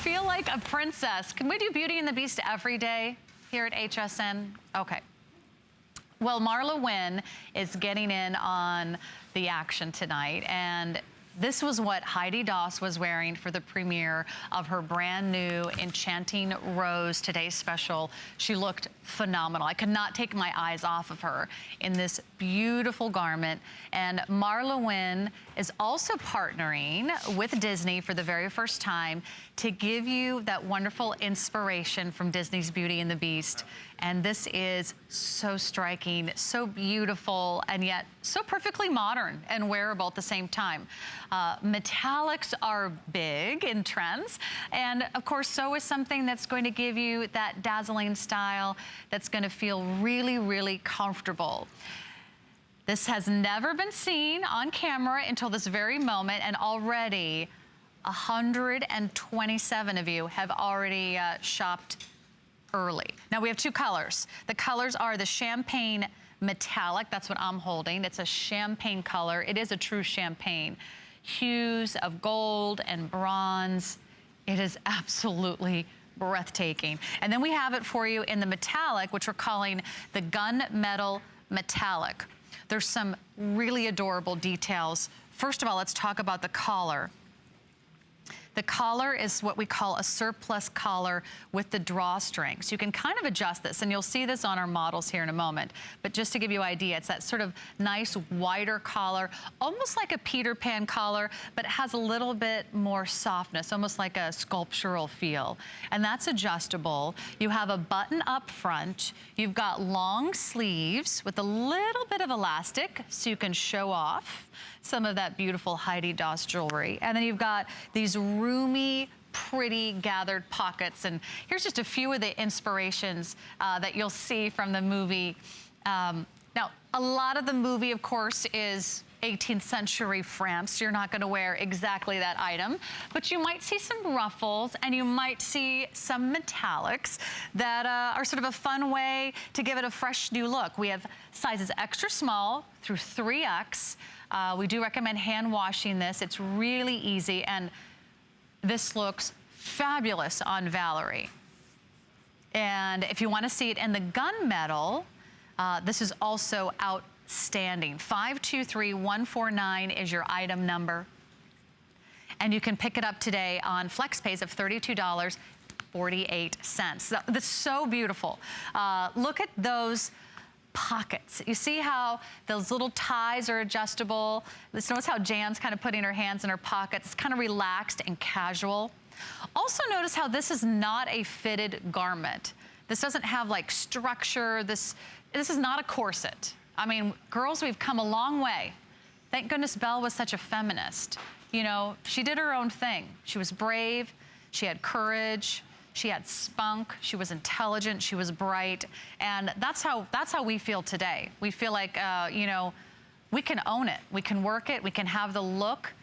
feel like a princess. Can we do Beauty and the Beast every day here at HSN? Okay. Well, MarlaWynne is getting in on the action tonight, and this was what Heidi Daus was wearing for the premiere of her brand new Enchanting Rose Today's Special. She looked phenomenal. I could not take my eyes off of her in this beautiful garment. And MarlaWynne is also partnering with Disney for the very first time to give you that wonderful inspiration from Disney's Beauty and the Beast. And this is so striking, so beautiful, and yet so perfectly modern and wearable at the same time. Metallics are big in trends, and of course so is something that's going to give you that dazzling style that's going to feel really, really comfortable. This has never been seen on camera until this very moment, and already 127 of you have already shopped early. Now we have two colors. The colors are the champagne metallic. That's what I'm holding. It's a champagne color. It is a true champagne. Hues of gold and bronze. It is absolutely breathtaking. And then we have it for you in the metallic, which we're calling the gunmetal metallic. There's some really adorable details. First of all, let's talk about the collar. The collar is what we call a surplus collar with the drawstring. So you can kind of adjust this, and you'll see this on our models here in a moment. But just to give you an idea, it's that sort of nice wider collar, almost like a Peter Pan collar, but it has a little bit more softness, almost like a sculptural feel. And that's adjustable. You have a button up front. You've got long sleeves with a little bit of elastic so you can show off some of that beautiful Heidi Daus jewelry. And then you've got these roomy, pretty gathered pockets. And here's just a few of the inspirations that you'll see from the movie. Now, a lot of the movie, of course, is 18th century France. You're not gonna wear exactly that item, but you might see some ruffles and you might see some metallics that are sort of a fun way to give it a fresh new look. We have sizes extra small through 3X. We do recommend hand washing this. It's really easy, and this looks fabulous on Valerie. And if you want to see it in the gunmetal, this is also outstanding. 523149 is your item number. And you can pick it up today on FlexPays of $32.48. So that's so beautiful. Look at those pockets. You see how those little ties are adjustable? Let's notice how Jan's kind of putting her hands in her pockets. It's kind of relaxed and casual. Also notice how this is not a fitted garment. This doesn't have like structure. This is not a corset. I mean, girls, we've come a long way. Thank goodness Belle was such a feminist. You know, she did her own thing. She was brave, she had courage, she had spunk, she was intelligent, she was bright, and that's how we feel today. We feel like, you know, we can own it, we can work it, we can have the look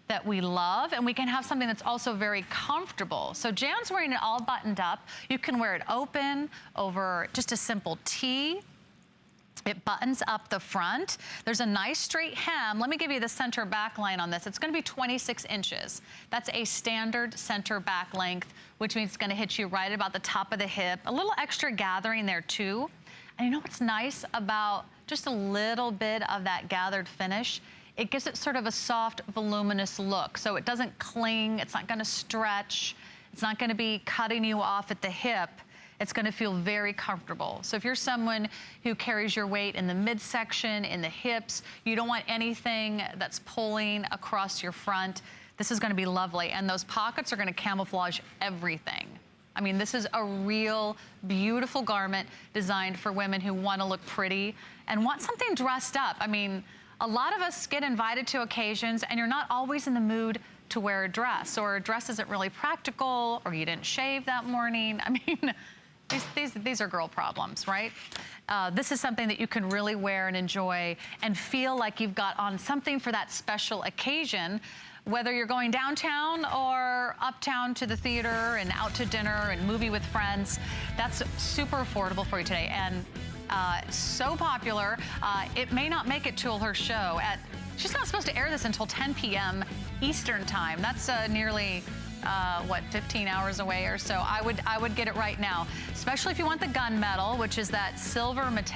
that we love, and we can have something that's also very comfortable. So Jan's wearing it all buttoned up. You can wear it open over just a simple tee. It buttons up the front. There's a nice straight hem. Let me give you the center back line on this. It's gonna be 26 inches. That's a standard center back length, which means it's gonna hit you right about the top of the hip. A little extra gathering there too. And you know what's nice about just a little bit of that gathered finish? It gives it sort of a soft, voluminous look. So it doesn't cling, it's not gonna stretch, it's not gonna be cutting you off at the hip. It's gonna feel very comfortable. So if you're someone who carries your weight in the midsection, in the hips, you don't want anything that's pulling across your front, this is gonna be lovely. And those pockets are gonna camouflage everything. I mean, this is a real beautiful garment designed for women who wanna look pretty and want something dressed up. I mean, a lot of us get invited to occasions and you're not always in the mood to wear a dress, or a dress isn't really practical, or you didn't shave that morning. I mean, these are girl problems, right? This is something that you can really wear and enjoy and feel like you've got on something for that special occasion, whether you're going downtown or uptown to the theater and out to dinner and movie with friends. That's super affordable for you today, and so popular. It may not make it to her show. She's not supposed to air this until 10 p.m. Eastern time. That's nearly what, 15 hours away or so. I would get it right now, especially if you want the gunmetal, which is that silver metallic.